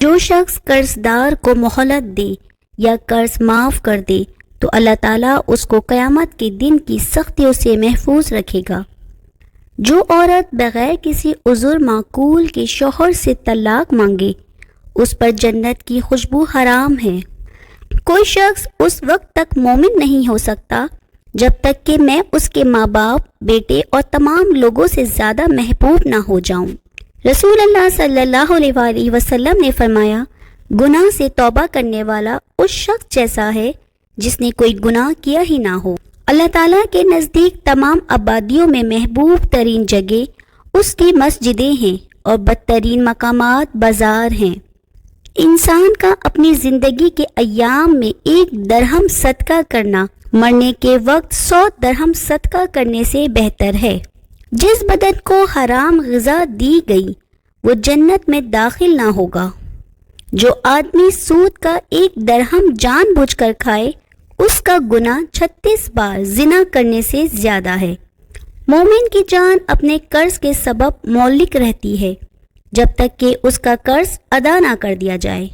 جو شخص قرض دار کو مہلت دے یا قرض معاف کر دے تو اللہ تعالیٰ اس کو قیامت کے دن کی سختیوں سے محفوظ رکھے گا۔ جو عورت بغیر کسی عذر معقول کے شوہر سے طلاق مانگے اس پر جنت کی خوشبو حرام ہے۔ کوئی شخص اس وقت تک مومن نہیں ہو سکتا جب تک کہ میں اس کے ماں باپ، بیٹے اور تمام لوگوں سے زیادہ محبوب نہ ہو جاؤں۔ رسول اللہ صلی اللہ علیہ وآلہ وسلم نے فرمایا، گناہ سے توبہ کرنے والا اس شخص جیسا ہے جس نے کوئی گناہ کیا ہی نہ ہو۔ اللہ تعالیٰ کے نزدیک تمام آبادیوں میں محبوب ترین جگہ اس کی مسجدیں ہیں اور بدترین مقامات بازار ہیں۔ انسان کا اپنی زندگی کے ایام میں 1 درہم صدقہ کرنا مرنے کے وقت 100 درہم صدقہ کرنے سے بہتر ہے۔ جس بدن کو حرام غذا دی گئی وہ جنت میں داخل نہ ہوگا۔ جو آدمی سود کا 1 درہم جان بوجھ کر کھائے اس کا گناہ 36 بار زنا کرنے سے زیادہ ہے۔ مومن کی جان اپنے قرض کے سبب معلق رہتی ہے جب تک کہ اس کا قرض ادا نہ کر دیا جائے۔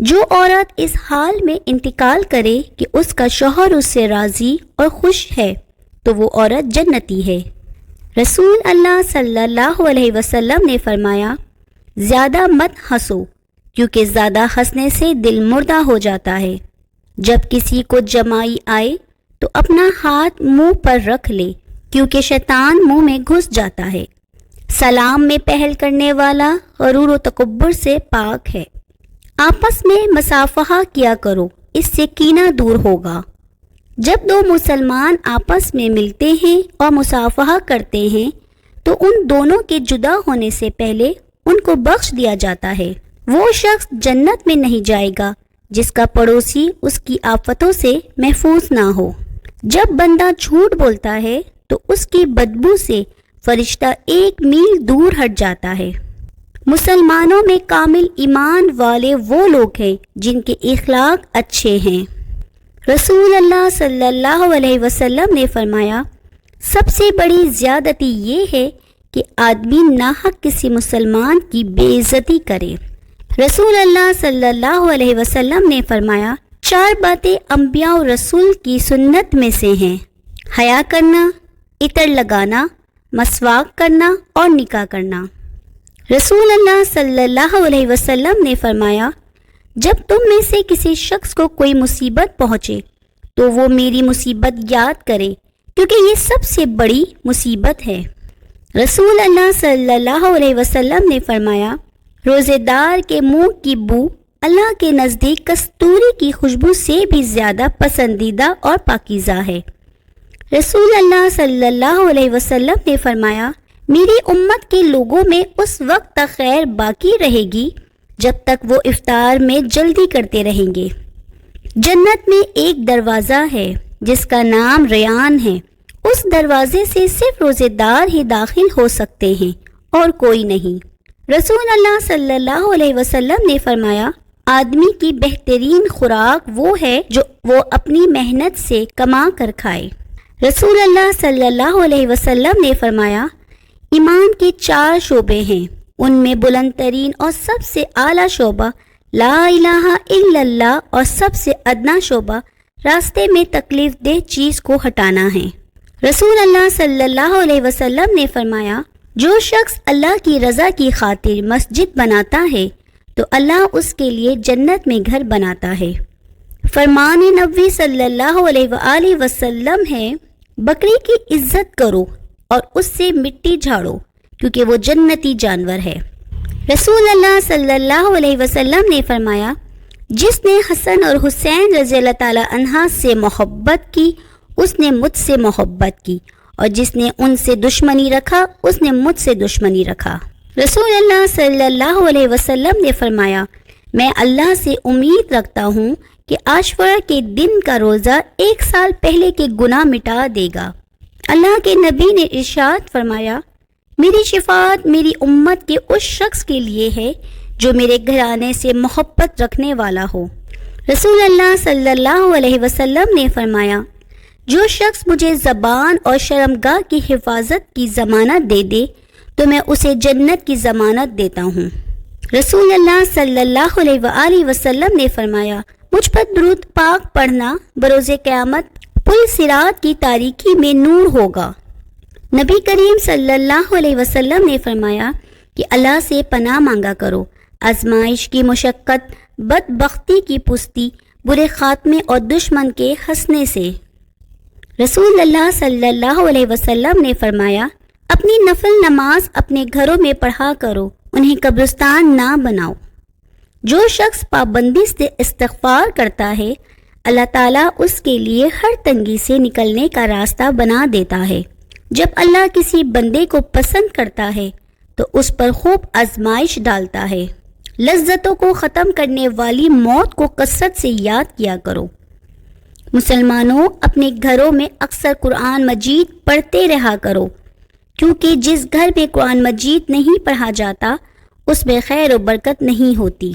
جو عورت اس حال میں انتقال کرے کہ اس کا شوہر اس سے راضی اور خوش ہے تو وہ عورت جنتی ہے۔ رسول اللہ صلی اللہ علیہ وسلم نے فرمایا، زیادہ مت ہنسو کیونکہ زیادہ ہنسنے سے دل مردہ ہو جاتا ہے۔ جب کسی کو جمائی آئے تو اپنا ہاتھ منہ پر رکھ لے کیونکہ شیطان منہ میں گھس جاتا ہے۔ سلام میں پہل کرنے والا غرور و تکبر سے پاک ہے۔ آپس میں مصافحہ کیا کرو، اس سے کینہ دور ہوگا۔ جب 2 مسلمان آپس میں ملتے ہیں اور مصافحہ کرتے ہیں تو ان دونوں کے جدا ہونے سے پہلے ان کو بخش دیا جاتا ہے۔ وہ شخص جنت میں نہیں جائے گا جس کا پڑوسی اس کی آفتوں سے محفوظ نہ ہو۔ جب بندہ جھوٹ بولتا ہے تو اس کی بدبو سے فرشتہ 1 میل دور ہٹ جاتا ہے۔ مسلمانوں میں کامل ایمان والے وہ لوگ ہیں جن کے اخلاق اچھے ہیں۔ رسول اللہ صلی اللہ علیہ وسلم نے فرمایا، سب سے بڑی زیادتی یہ ہے کہ آدمی ناحق کسی مسلمان کی بے عزتی کرے۔ رسول اللہ صلی اللہ علیہ وسلم نے فرمایا، 4 باتیں انبیاء و رسول کی سنت میں سے ہیں: حیا کرنا، عطر لگانا، مسواک کرنا اور نکاح کرنا۔ رسول اللہ صلی اللہ علیہ وسلم نے فرمایا، جب تم میں سے کسی شخص کو کوئی مصیبت پہنچے تو وہ میری مصیبت یاد کرے کیونکہ یہ سب سے بڑی مصیبت ہے۔ رسول اللہ صلی اللہ علیہ وسلم نے فرمایا، روزے دار کے منہ کی بو اللہ کے نزدیک کستوری کی خوشبو سے بھی زیادہ پسندیدہ اور پاکیزہ ہے۔ رسول اللہ صلی اللہ علیہ وسلم نے فرمایا، میری امت کے لوگوں میں اس وقت تک خیر باقی رہے گی جب تک وہ افطار میں جلدی کرتے رہیں گے۔ جنت میں ایک دروازہ ہے جس کا نام ریان ہے۔ اس دروازے سے صرف روزے دار ہی داخل ہو سکتے ہیں اور کوئی نہیں۔ رسول اللہ صلی اللہ علیہ وسلم نے فرمایا، آدمی کی بہترین خوراک وہ ہے جو وہ اپنی محنت سے کما کر کھائے۔ رسول اللہ صلی اللہ علیہ وسلم نے فرمایا، ایمان کے 4 شعبے ہیں، ان میں بلند ترین اور سب سے اعلیٰ شعبہ لا الہ الا اللہ اور سب سے ادنا شعبہ راستے میں تکلیف دہ چیز کو ہٹانا ہے۔ رسول اللہ صلی اللہ علیہ وسلم نے فرمایا، جو شخص اللہ کی رضا کی خاطر مسجد بناتا ہے تو اللہ اس کے لیے جنت میں گھر بناتا ہے۔ فرمان نبوی صلی اللہ علیہ وآلہ وسلم ہے، بکری کی عزت کرو اور اس سے مٹی جھاڑو کیونکہ وہ جنتی جانور ہے۔ رسول اللہ صلی اللہ علیہ وسلم نے فرمایا، جس نے حسن اور حسین رضی اللہ تعالی عنہ سے محبت کی اس نے مجھ سے محبت کی، اور جس نے ان سے دشمنی رکھا اس نے مجھ سے دشمنی رکھا۔ رسول اللہ صلی اللہ علیہ وسلم نے فرمایا، میں اللہ سے امید رکھتا ہوں کہ عاشورہ کے دن کا روزہ 1 سال پہلے کے گناہ مٹا دے گا۔ اللہ کے نبی نے ارشاد فرمایا، میری شفاعت میری امت کے اس شخص کے لیے ہے جو میرے گھرانے سے محبت رکھنے والا ہو۔ رسول اللہ صلی اللہ علیہ وسلم نے فرمایا، جو شخص مجھے زبان اور شرمگاہ کی حفاظت کی ضمانت دے دے تو میں اسے جنت کی ضمانت دیتا ہوں۔ رسول اللہ صلی اللہ علیہ وآلہ وسلم نے فرمایا، مجھ پر درود پاک پڑھنا بروز قیامت پل صراط کی تاریکی میں نور ہوگا۔ نبی کریم صلی اللہ علیہ وسلم نے فرمایا کہ اللہ سے پناہ مانگا کرو آزمائش کی مشقت، بدبختی کی پستی، برے خاتمے اور دشمن کے ہنسنے سے۔ رسول اللہ صلی اللہ علیہ وسلم نے فرمایا، اپنی نفل نماز اپنے گھروں میں پڑھا کرو، انہیں قبرستان نہ بناؤ۔ جو شخص پابندی سے استغفار کرتا ہے، اللہ تعالیٰ اس کے لیے ہر تنگی سے نکلنے کا راستہ بنا دیتا ہے۔ جب اللہ کسی بندے کو پسند کرتا ہے تو اس پر خوب آزمائش ڈالتا ہے۔ لذتوں کو ختم کرنے والی موت کو کثرت سے یاد کیا کرو۔ مسلمانوں، اپنے گھروں میں اکثر قرآن مجید پڑھتے رہا کرو، کیونکہ جس گھر میں قرآن مجید نہیں پڑھا جاتا اس میں خیر و برکت نہیں ہوتی۔